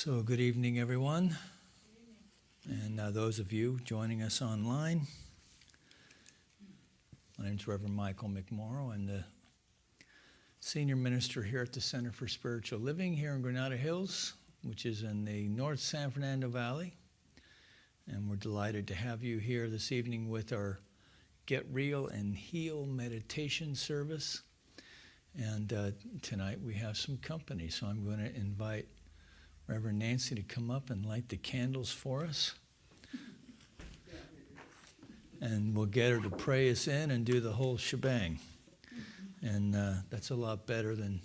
So good evening, everyone, and those of you joining us online. My name is Reverend Michael McMorrow. I'm the senior minister here at the Center for Spiritual Living here in Granada Hills, which is in the North San Fernando Valley. And we're delighted to have you here this evening with our Get Real and Heal meditation service. And tonight we have some company, so I'm going to invite Reverend Nancy to come up and light the candles for us. And we'll get her to pray us in and do the whole shebang. And that's a lot better than,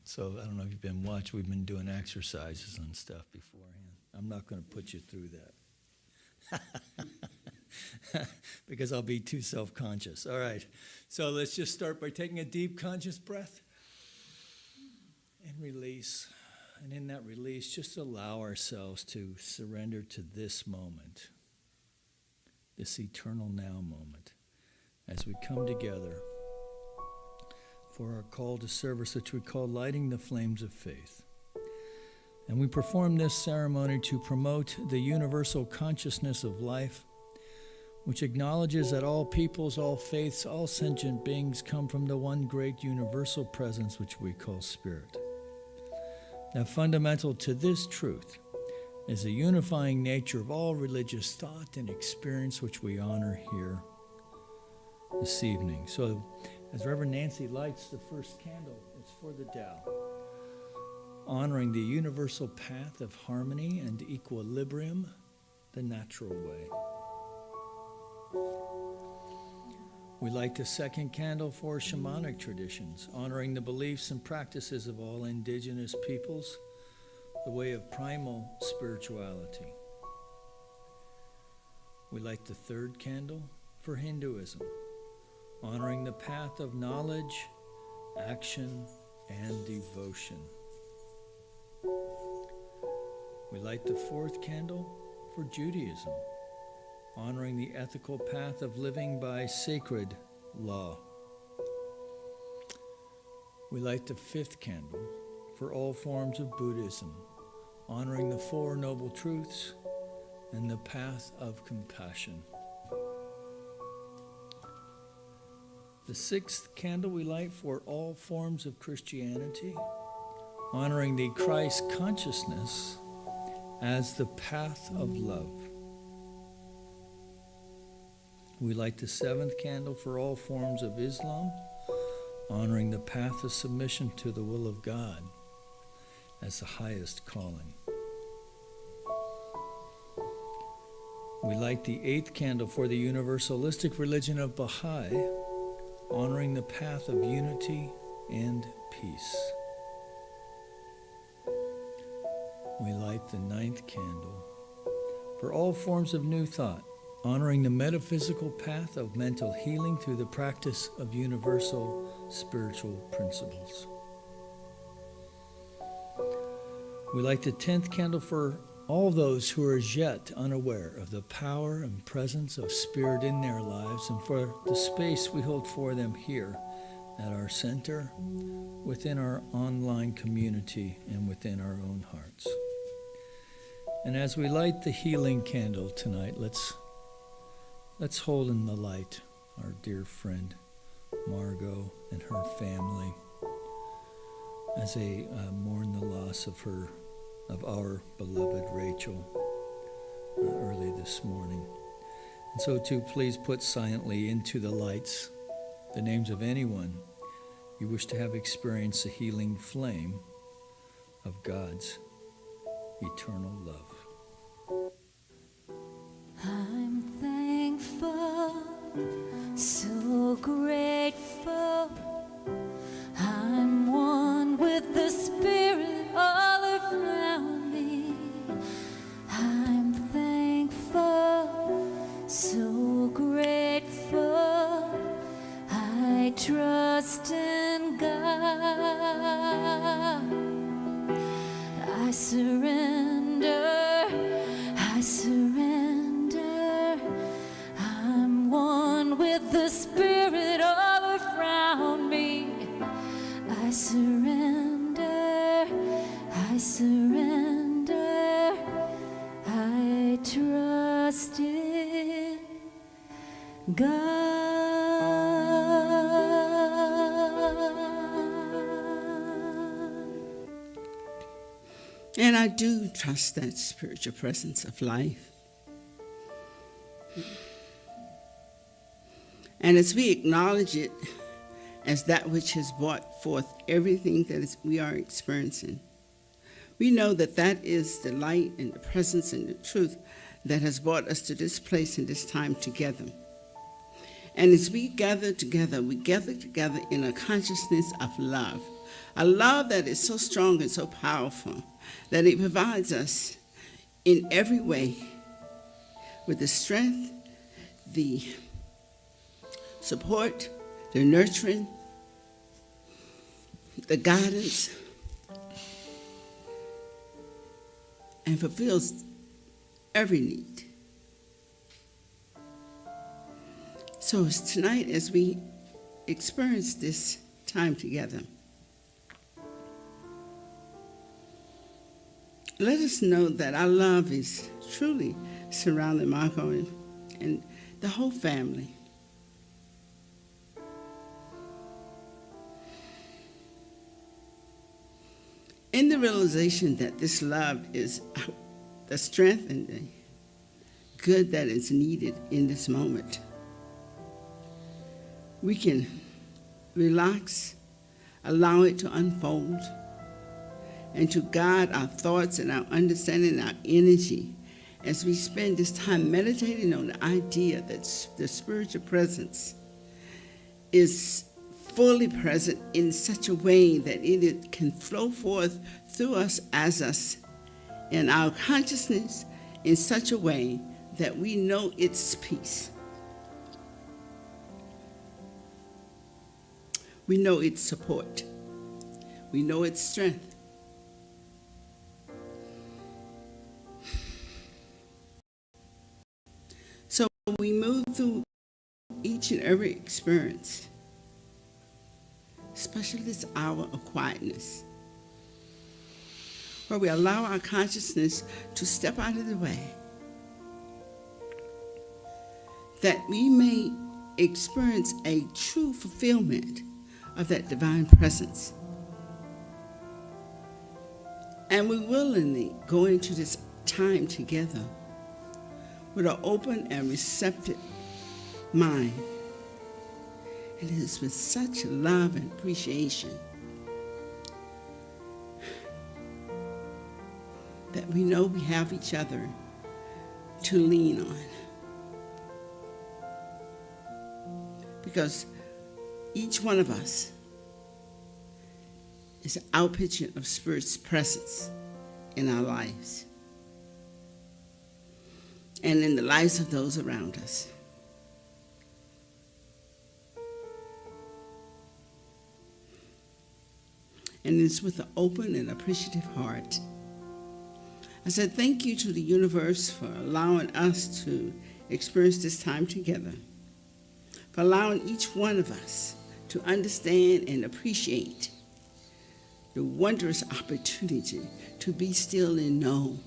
so I don't know if you've been watching, we've been doing exercises and stuff beforehand. I'm not going to put you through that. Because I'll be too self-conscious. All right, so let's just start by taking a deep conscious breath and release. And in that release, just allow ourselves to surrender to this moment, this eternal now moment, as we come together for our call to service, which we call Lighting the Flames of Faith. And we perform this ceremony to promote the universal consciousness of life, which acknowledges that all peoples, all faiths, all sentient beings come from the one great universal presence, which we call Spirit. Now, fundamental to this truth is the unifying nature of all religious thought and experience, which we honor here this evening. So, as Reverend Nancy lights the first candle, it's for the Tao, honoring the universal path of harmony and equilibrium, the natural way. We light the second candle for shamanic traditions, honoring the beliefs and practices of all indigenous peoples, the way of primal spirituality. We light the third candle for Hinduism, honoring the path of knowledge, action, and devotion. We light the fourth candle for Judaism, honoring the ethical path of living by sacred law. We light the fifth candle for all forms of Buddhism, honoring the Four Noble Truths and the path of compassion. The sixth candle we light for all forms of Christianity, honoring the Christ consciousness as the path of love. We light the seventh candle for all forms of Islam, honoring the path of submission to the will of God as the highest calling. We light the eighth candle for the universalistic religion of Baha'i, honoring the path of unity and peace. We light the ninth candle for all forms of new thought, honoring the metaphysical path of mental healing through the practice of universal spiritual principles. We light the 10th candle for all those who are as yet unaware of the power and presence of Spirit in their lives, and for the space we hold for them here at our center, within our online community, and within our own hearts. And as we light the healing candle tonight, let's hold in the light our dear friend Margot and her family as they mourn the loss of our beloved Rachel early this morning. And so too, please put silently into the lights the names of anyone you wish to have experienced the healing flame of God's eternal love. I'm thankful, so grateful. I'm one with the Spirit all around me. I'm thankful, so grateful. I trust in God. I surrender. I'm one with the Spirit all around me. I surrender. And I do trust that spiritual presence of life. And as we acknowledge it as that which has brought forth everything that we are experiencing, we know that that is the light and the presence and the truth that has brought us to this place and this time together. And as we gather together in a consciousness of love, a love that is so strong and so powerful that it provides us in every way with the strength, the support, the nurturing, the guidance, and fulfills every need. So tonight, as we experience this time together, let us know that our love is truly surrounding Marco and the whole family. In the realization that this love is the strength and the good that is needed in this moment, we can relax, allow it to unfold, and to guide our thoughts and our understanding and our energy as we spend this time meditating on the idea that the spiritual presence is fully present in such a way that it can flow forth through us as us in our consciousness in such a way that we know its peace. We know its support. We know its strength. So we move through each and every experience, especially this hour of quietness, where we allow our consciousness to step out of the way, that we may experience a true fulfillment of that divine presence. And we willingly go into this time together with an open and receptive mind. And it is with such love and appreciation that we know we have each other to lean on. Because each one of us is an outpouring of Spirit's presence in our lives and in the lives of those around us. And it's with an open and appreciative heart. I said thank you to the universe for allowing us to experience this time together, for allowing each one of us to understand and appreciate the wondrous opportunity to be still and know,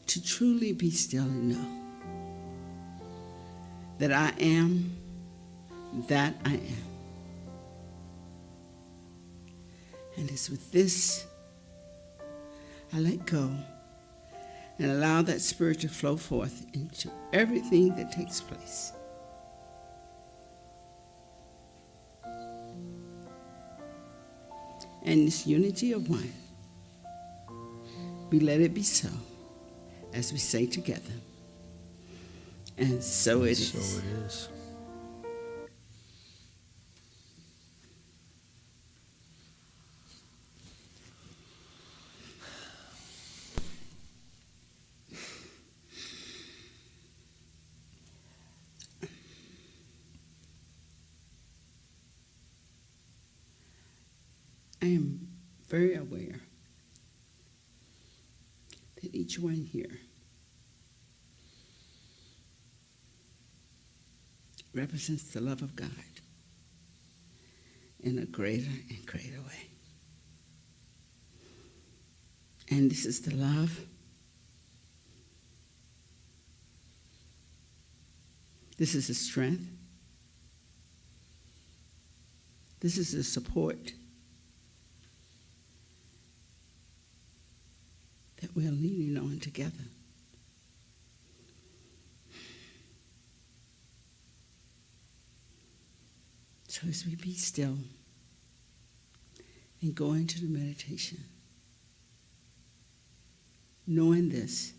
to truly be still and know that I am that I am. And it's with this I let go and allow that Spirit to flow forth into everything that takes place. And this unity of one, we let it be so, as we say together. And so it is. So it is. I am very aware that each one here represents the love of God in a greater and greater way. And this is the love, This is the strength. This is the support that we're leaning on together. So as we be still and go into the meditation, knowing this,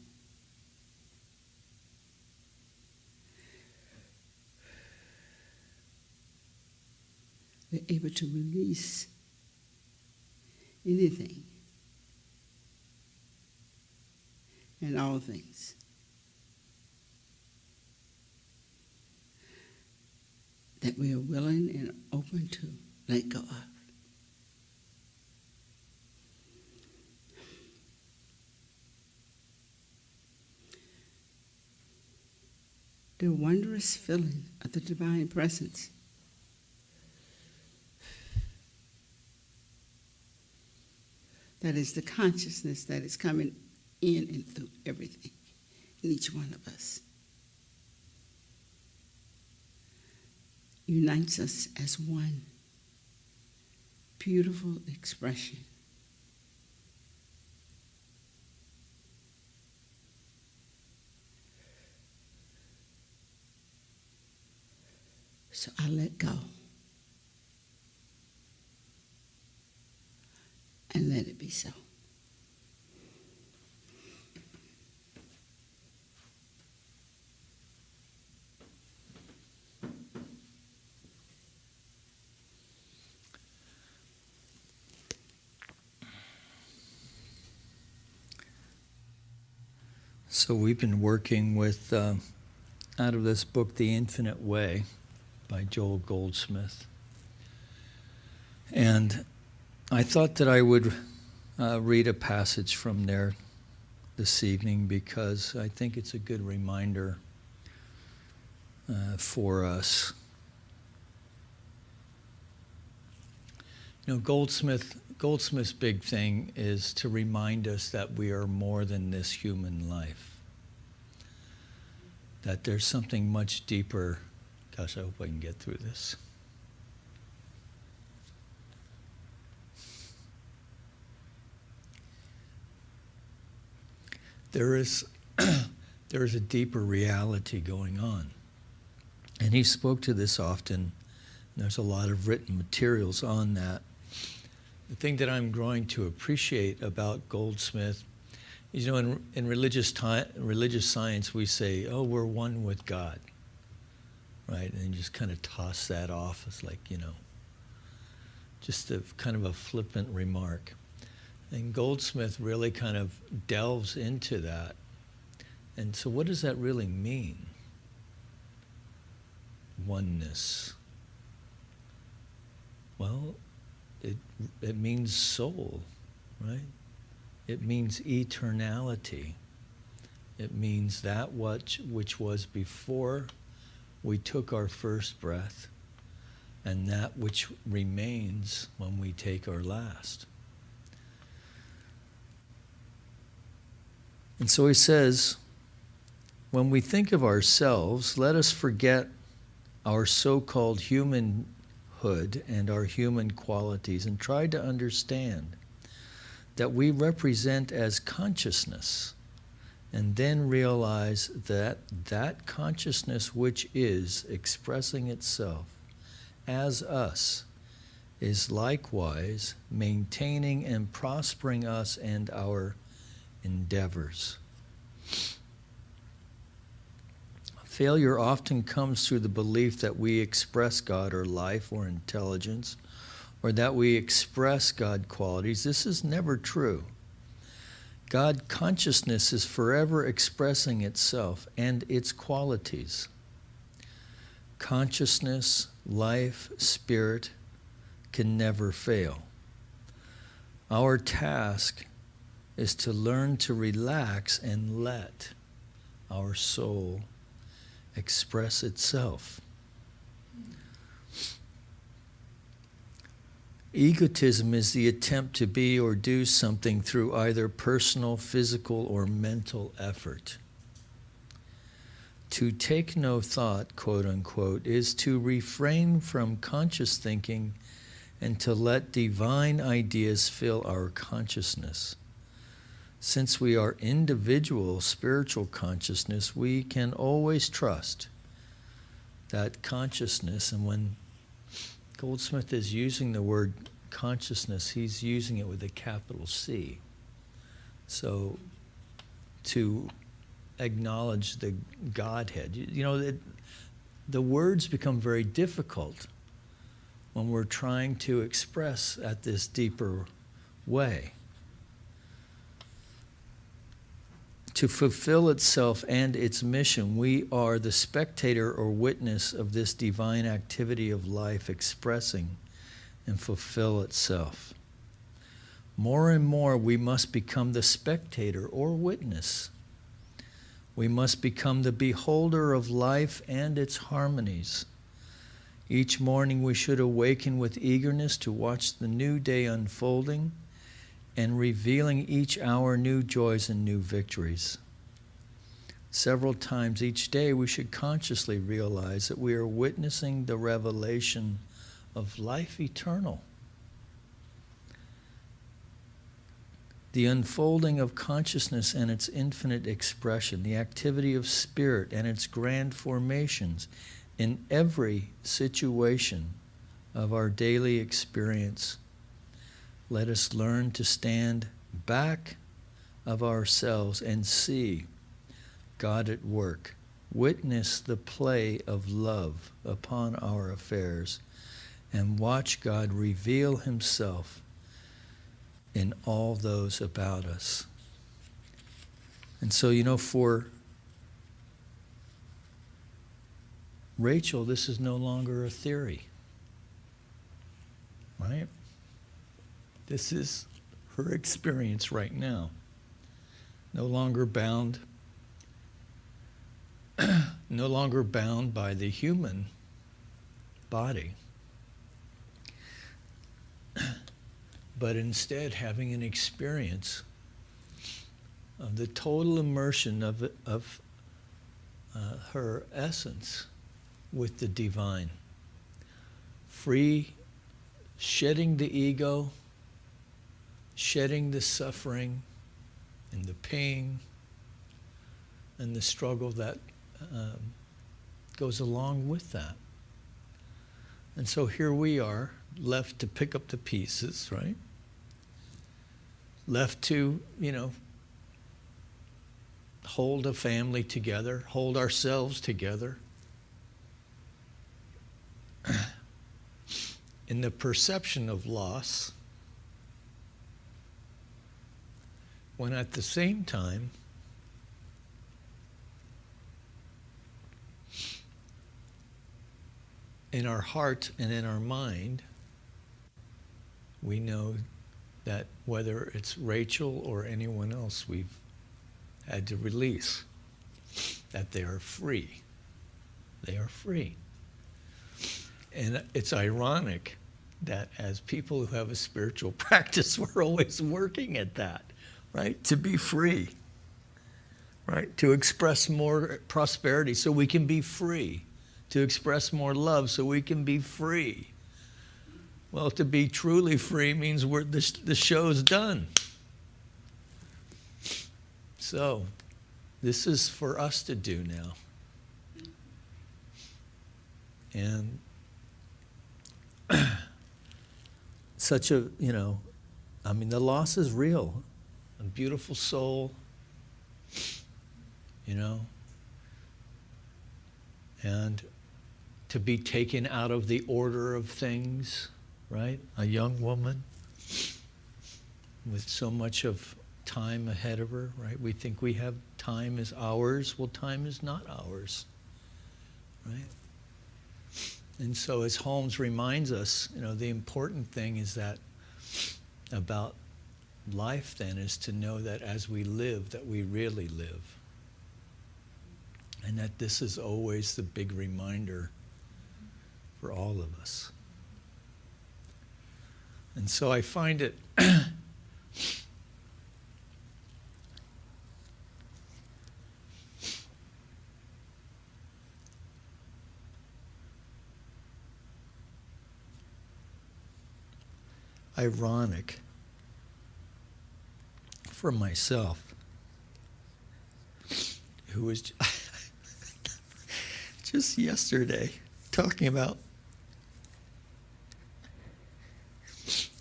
we're able to release anything and all things that we are willing and open to let go of. The wondrous feeling of the divine presence. That is the consciousness that is coming in and through everything in each one of us. Unites us as one beautiful expression. So I let go and let it be so. So we've been working with, out of this book, The Infinite Way by Joel Goldsmith. And I thought that I would read a passage from there this evening because I think it's a good reminder for us. You know, Goldsmith's big thing is to remind us that we are more than this human life. That there's something much deeper. Gosh, I hope I can get through this. There is a deeper reality going on. And he spoke to this often. There's a lot of written materials on that. The thing that I'm growing to appreciate about Goldsmith is, you know, in religious science we say, oh, we're one with God, right? And you just kind of toss that off as like, you know, just a kind of a flippant remark. And Goldsmith really kind of delves into that. And so what does that really mean? Oneness. Well, it means soul, right? It means eternality. It means that which was before we took our first breath, and that which remains when we take our last. And so he says, when we think of ourselves, let us forget our so-called humanhood and our human qualities and try to understand that we represent as consciousness, and then realize that that consciousness which is expressing itself as us is likewise maintaining and prospering us and our endeavors. Failure often comes through the belief that we express God or life or intelligence, or that we express God qualities. This is never true. God consciousness is forever expressing itself and its qualities. Consciousness, life, spirit can never fail. Our task is to learn to relax and let our soul express itself. Egotism is the attempt to be or do something through either personal, physical, or mental effort. To take no thought, quote unquote, is to refrain from conscious thinking and to let divine ideas fill our consciousness. Since we are individual spiritual consciousness, we can always trust that consciousness, and when Goldsmith is using the word consciousness, he's using it with a capital C. So to acknowledge the Godhead, the words become very difficult when we're trying to express at this deeper way. To fulfill itself and its mission, we are the spectator or witness of this divine activity of life expressing and fulfill itself. More and more, we must become the spectator or witness. We must become the beholder of life and its harmonies. Each morning, we should awaken with eagerness to watch the new day unfolding and revealing each hour new joys and new victories. Several times each day, we should consciously realize that we are witnessing the revelation of life eternal. The unfolding of consciousness and its infinite expression, the activity of spirit and its grand formations in every situation of our daily experience. Let us learn to stand back of ourselves and see God at work. Witness the play of love upon our affairs and watch God reveal himself in all those about us. And so, for Rachel, this is no longer a theory, right? This is her experience right now. No longer bound by the human body, but instead having an experience of the total immersion of her essence with the divine. Free, shedding the ego, shedding the suffering and the pain and the struggle that goes along with that. And so here we are, left to pick up the pieces, right? Left to, hold a family together, hold ourselves together. In the perception of loss, when at the same time, in our heart and in our mind, we know that whether it's Rachel or anyone else we've had to release, that they are free. They are free. And it's ironic that as people who have a spiritual practice, we're always working at that, right? To be free, right? To express more prosperity so we can be free. To express more love so we can be free. Well, to be truly free means the show's done. So, this is for us to do now. And such a, the loss is real. A beautiful soul, and to be taken out of the order of things, right? A young woman with so much of time ahead of her, right? We think we have time is ours. Well, time is not ours, right? And so as Holmes reminds us, the important thing is that about life then is to know that as we live, that we really live. And that this is always the big reminder for all of us. And so I find it ironic for myself, who was just yesterday talking about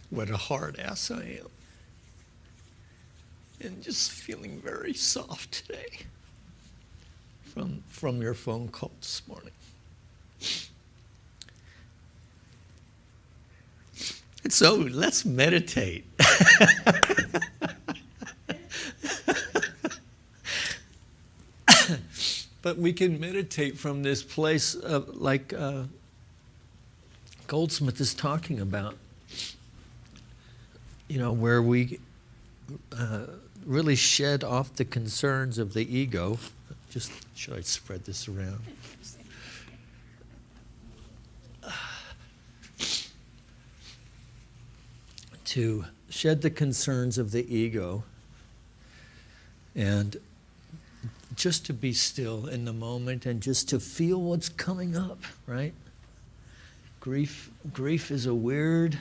what a hard ass I am, and just feeling very soft today from your phone call this morning. And so let's meditate. But we can meditate from this place of, like Goldsmith is talking about, where we really shed off the concerns of the ego. Just, should I spread this around? To shed the concerns of the ego and just to be still in the moment and just to feel what's coming up, right? Grief is a weird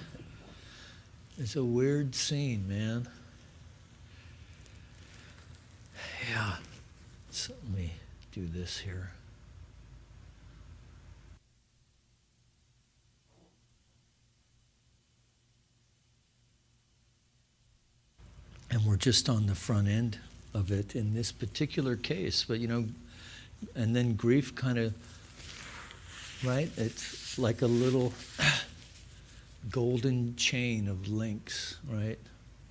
scene, man. Yeah. So let me do this here. And we're just on the front end of it in this particular case. But, and then grief kind of, right? It's like a little golden chain of links, right?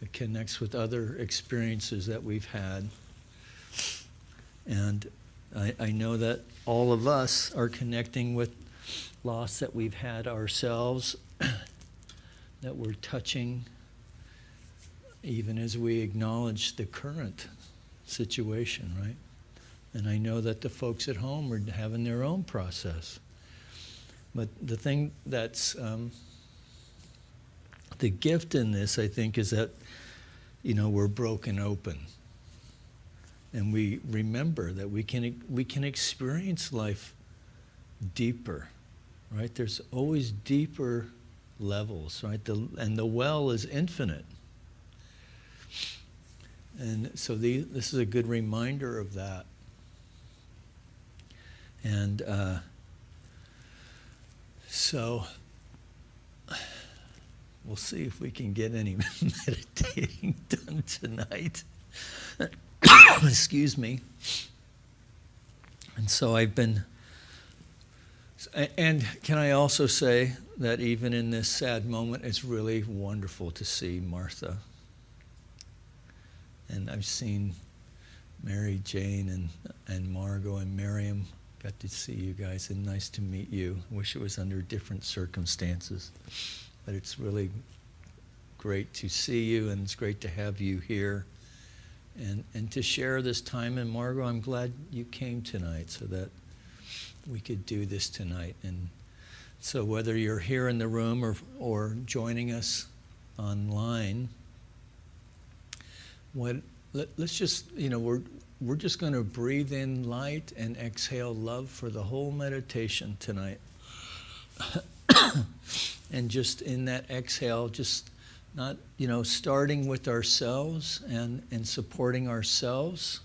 It connects with other experiences that we've had. And I know that all of us are connecting with loss that we've had ourselves, that we're touching, even as we acknowledge the current situation, right? And I know that the folks at home are having their own process. But the thing that's the gift in this, I think, is that, we're broken open. And we remember that we can experience life deeper, right? There's always deeper levels, right? And the well is infinite. And so this is a good reminder of that. And so we'll see if we can get any meditating done tonight. Excuse me. And so I've been, and can I also say that even in this sad moment, it's really wonderful to see Martha. And I've seen Mary Jane and Margot and Miriam. Got to see you guys, and nice to meet you. I wish it was under different circumstances. But it's really great to see you, and it's great to have you here. And to share this time. And Margot, I'm glad you came tonight so that we could do this tonight. And so whether you're here in the room or joining us online, let's just, we're just going to breathe in light and exhale love for the whole meditation tonight. And just in that exhale, just not, starting with ourselves and supporting ourselves,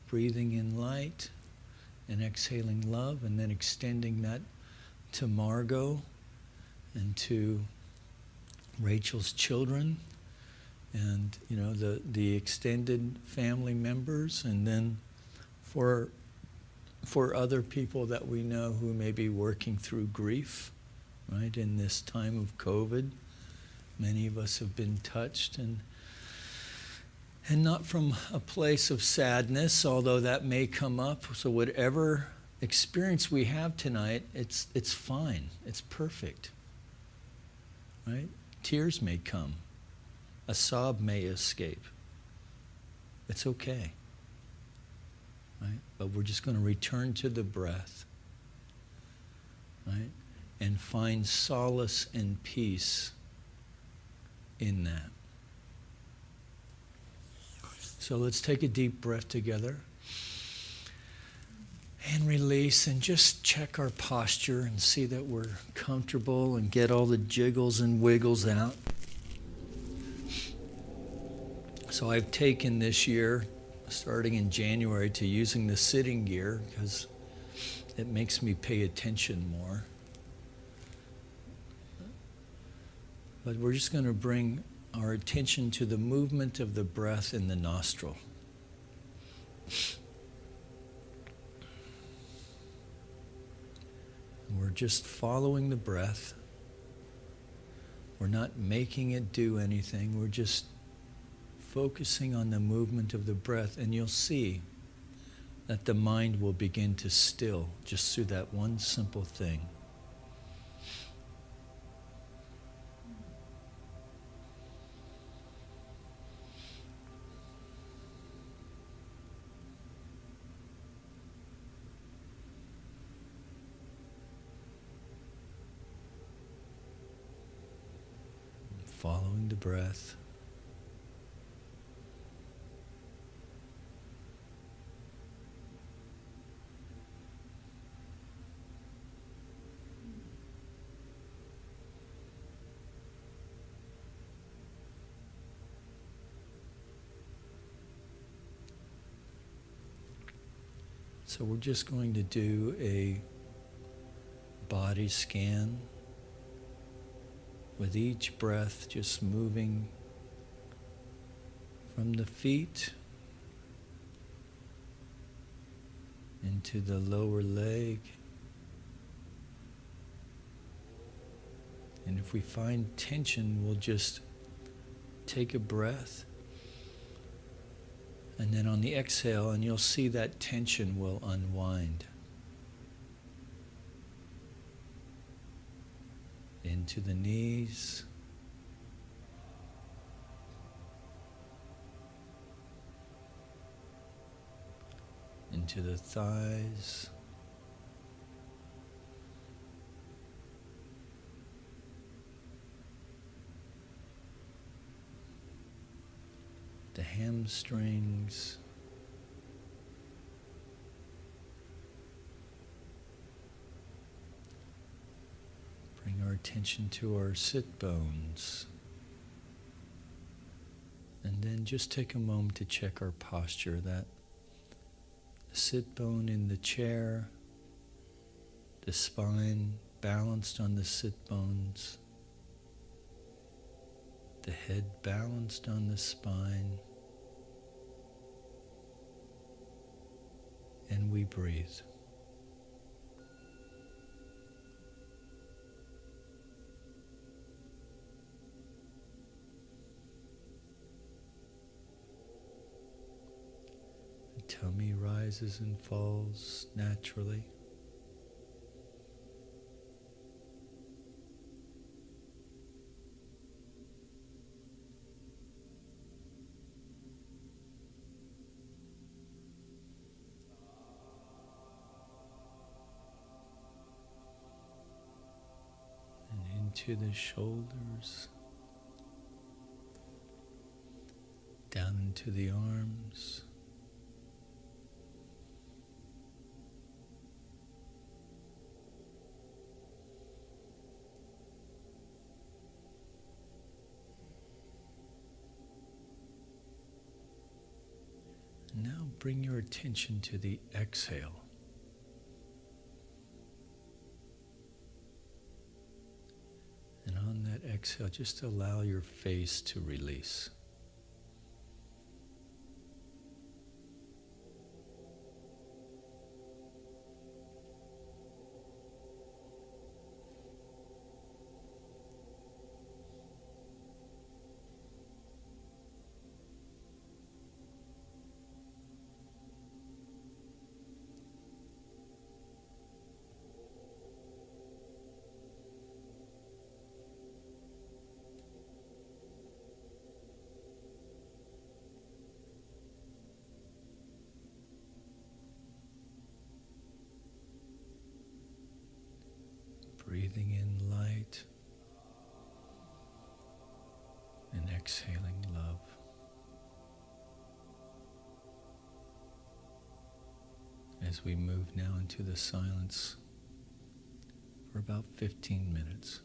breathing in light and exhaling love, and then extending that to Margot and to Rachel's children, and the extended family members, and then for other people that we know who may be working through grief, right, in this time of COVID. Many of us have been touched, and not from a place of sadness, although that may come up. So whatever experience we have tonight, it's fine. It's perfect, right? Tears may come. A sob may escape. It's okay, right? But we're just going to return to the breath, right? And find solace and peace in that. So let's take a deep breath together and release, and just check our posture and see that we're comfortable, and get all the jiggles and wiggles out. So I've taken this year, starting in January, to using the sitting gear because it makes me pay attention more. But we're just going to bring our attention to the movement of the breath in the nostril. And we're just following the breath. We're not making it do anything. We're just focusing on the movement of the breath, and you'll see that the mind will begin to still just through that one simple thing. Following the breath. So we're just going to do a body scan with each breath just moving from the feet into the lower leg. And if we find tension, we'll just take a breath. And then on the exhale, and you'll see that tension will unwind into the knees, into the thighs, the hamstrings, bring our attention to our sit bones, and then just take a moment to check our posture, that the sit bone in the chair, the spine balanced on the sit bones, the head balanced on the spine, and we breathe. The tummy rises and falls naturally. To the shoulders, down into the arms, and now bring your attention to the exhale. And on that exhale, just allow your face to release. Breathing in light and exhaling love. As we move now into the silence for about 15 minutes.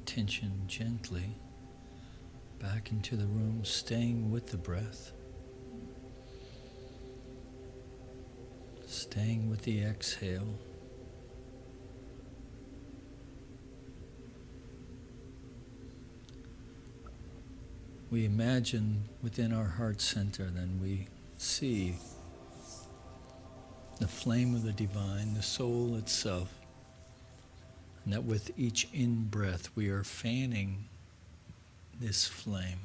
attention gently back into the room, staying with the breath, staying with the exhale. We imagine within our heart center, then we see the flame of the divine, the soul itself, and that with each in-breath we are fanning this flame.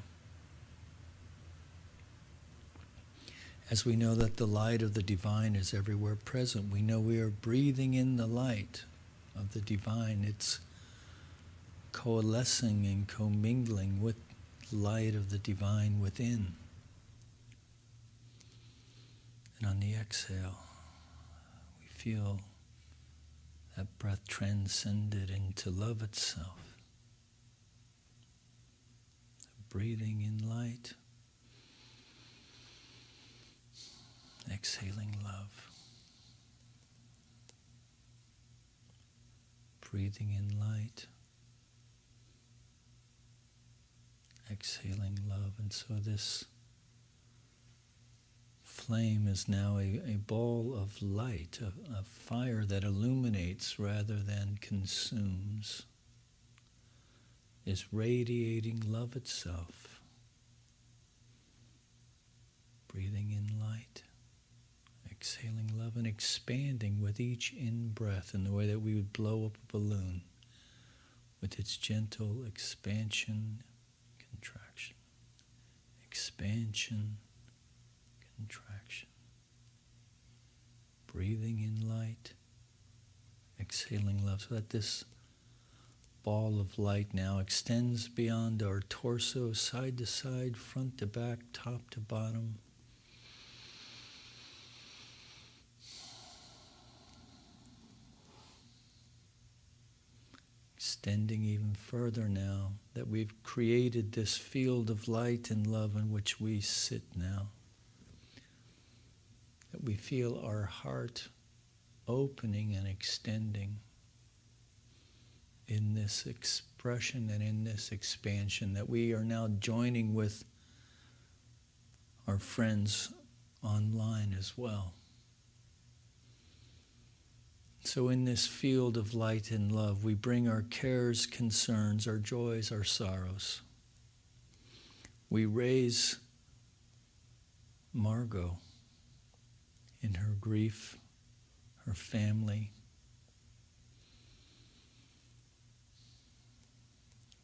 As we know that the light of the divine is everywhere present, we know we are breathing in the light of the divine. It's coalescing and commingling with light of the divine within. And on the exhale, we feel that breath transcended into love itself. Breathing in light, exhaling love. Breathing in light, exhaling love. And so this flame is now a ball of light, a fire that illuminates rather than consumes, is radiating love itself. Breathing in light, exhaling love, and expanding with each in-breath in the way that we would blow up a balloon with its gentle expansion, contraction, expansion, contraction. Breathing in light, exhaling love, so that this ball of light now extends beyond our torso, side to side, front to back, top to bottom. Extending even further now that we've created this field of light and love in which we sit now. That we feel our heart opening and extending in this expression and in this expansion, that we are now joining with our friends online as well. So in this field of light and love, we bring our cares, concerns, our joys, our sorrows. We raise Margot in her grief, her family.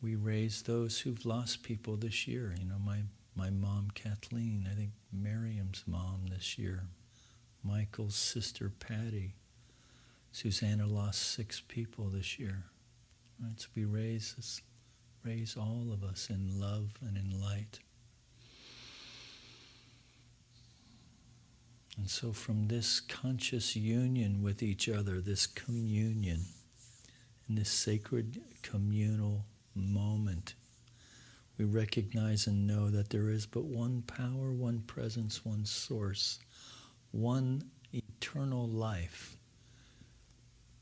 We raise those who've lost people this year. You know, my mom, Kathleen, I think Miriam's mom this year, Michael's sister, Patty. Susanna lost 6 people this year. Right? So we raise all of us in love and in light. And so from this conscious union with each other, this communion, in this sacred communal moment, we recognize and know that there is but one power, one presence, one source, one eternal life,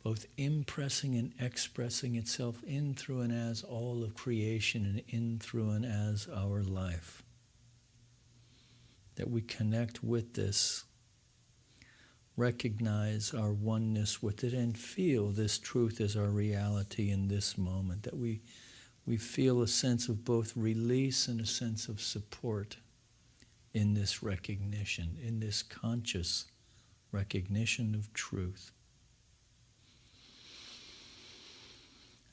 both impressing and expressing itself in, through, and as all of creation, and in, through, and as our life. That we connect with this, recognize our oneness with it, and feel this truth as our reality in this moment. That we feel a sense of both release and a sense of support in this recognition, in this conscious recognition of truth.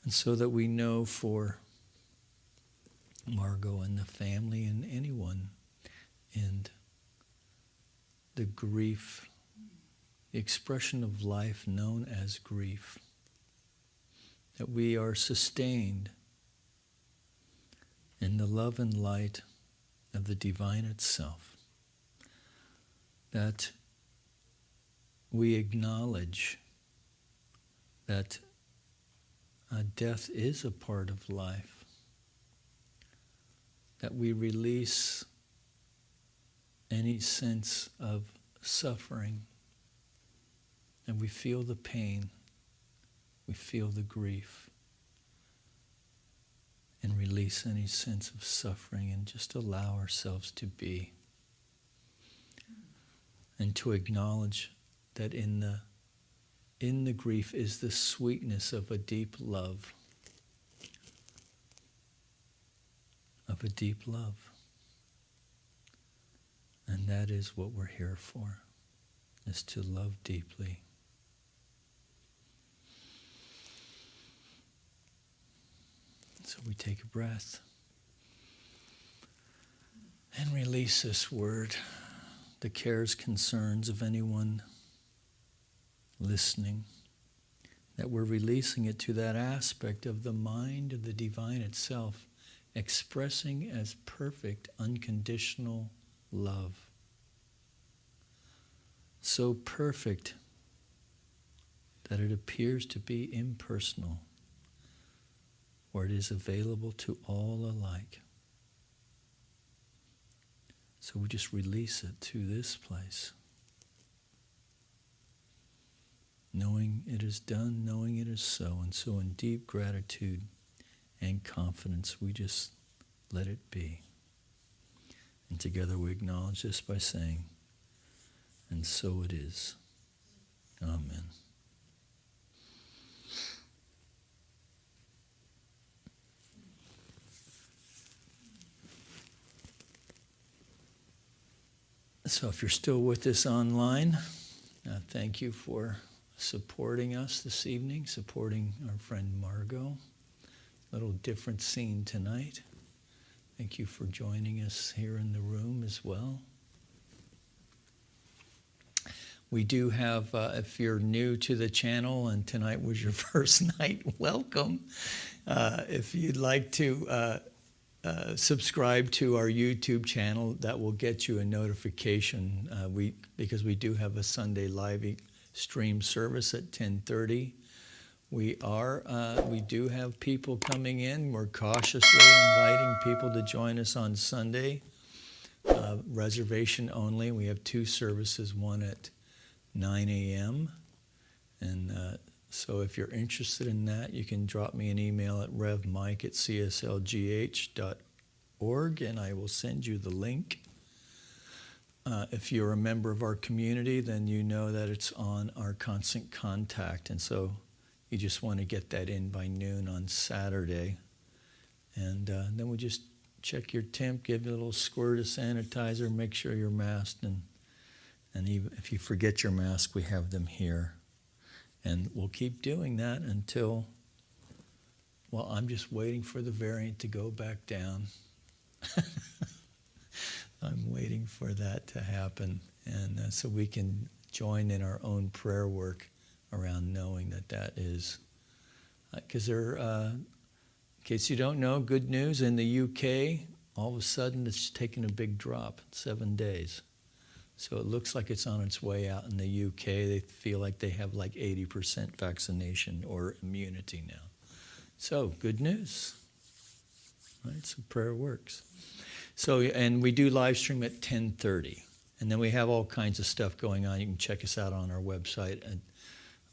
And so that we know for Margot and the family and anyone, and the grief, the expression of life known as grief, that we are sustained in the love and light of the divine itself, that we acknowledge that death is a part of life, that we release any sense of suffering, and we feel the pain, we feel the grief, and release any sense of suffering and just allow ourselves to be. And to acknowledge that in the grief is the sweetness of a deep love. Of a deep love. And that is what we're here for, is to love deeply. So we take a breath and release this word, the cares, concerns of anyone listening, that we're releasing it to that aspect of the mind of the divine itself, expressing as perfect, unconditional love. So perfect that it appears to be impersonal, where it is available to all alike. So we just release it to this place. Knowing it is done, knowing it is so, and so in deep gratitude and confidence, we just let it be. And together we acknowledge this by saying, and so it is. Amen. So if you're still with us online, thank you for supporting us this evening, supporting our friend Margot. A little different scene tonight. Thank you for joining us here in the room as well. We do have, if you're new to the channel and tonight was your first night, welcome. If you'd like to subscribe to our YouTube channel, that will get you a notification because we do have a Sunday live stream service at 10:30. We do have people coming in. We're cautiously inviting people to join us on Sunday. Reservation only. We have 2 services, one at 9 a.m. And so if you're interested in that, you can drop me an email at revmike@cslgh.org and I will send you the link. If you're a member of our community, then you know that it's on our constant contact. And so you just want to get that in by noon on Saturday. And then we just check your temp, give you a little squirt of sanitizer, make sure you're masked. And even if you forget your mask, we have them here. And we'll keep doing that until, well, I'm just waiting for the variant to go back down. I'm waiting for that to happen. And so we can join in our own prayer work around knowing that is. Because in case you don't know, good news, in the UK, all of a sudden it's taken a big drop, 7 days. So it looks like it's on its way out in the UK. They feel like they have like 80% vaccination or immunity now. So good news. Right? So prayer works. So, and we do live stream at 10:30. And then we have all kinds of stuff going on. You can check us out on our website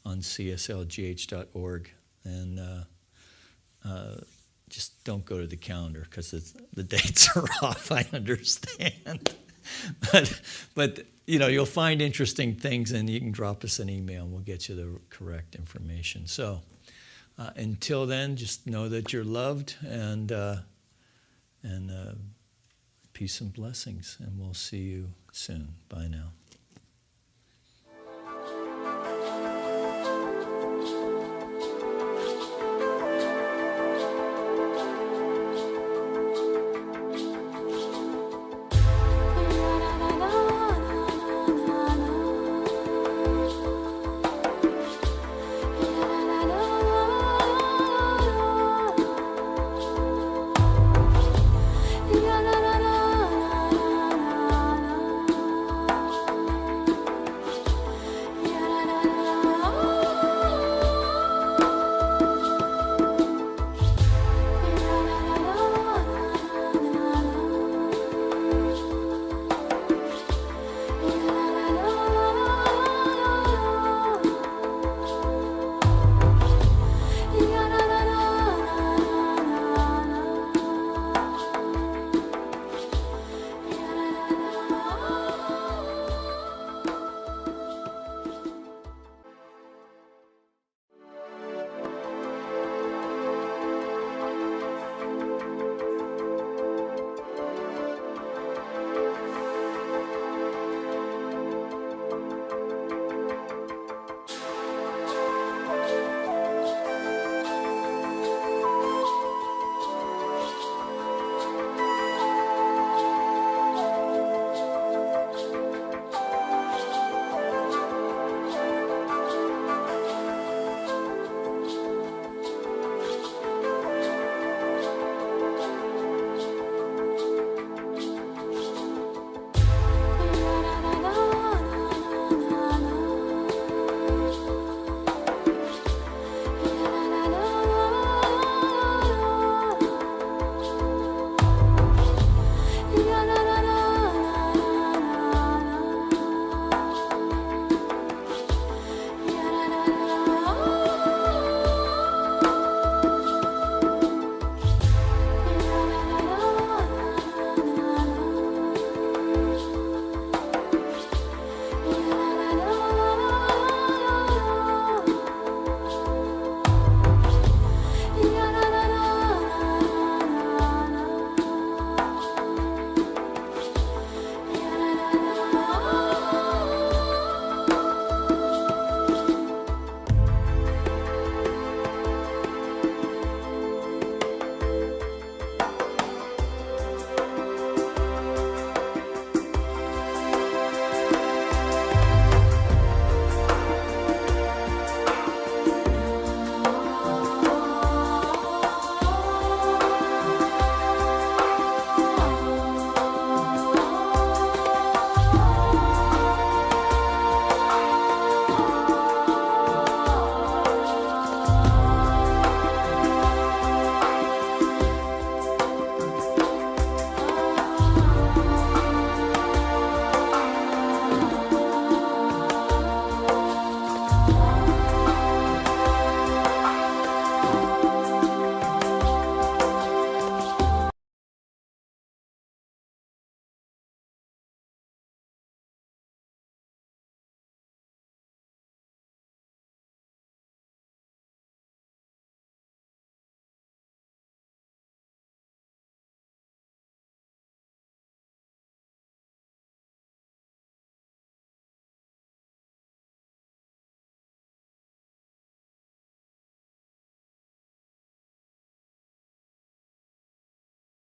on cslgh.org. And just don't go to the calendar because the dates are off, I understand. But you know, you'll find interesting things and you can drop us an email and we'll get you the correct information. So until then, just know that you're loved and peace and blessings. And we'll see you soon. Bye now.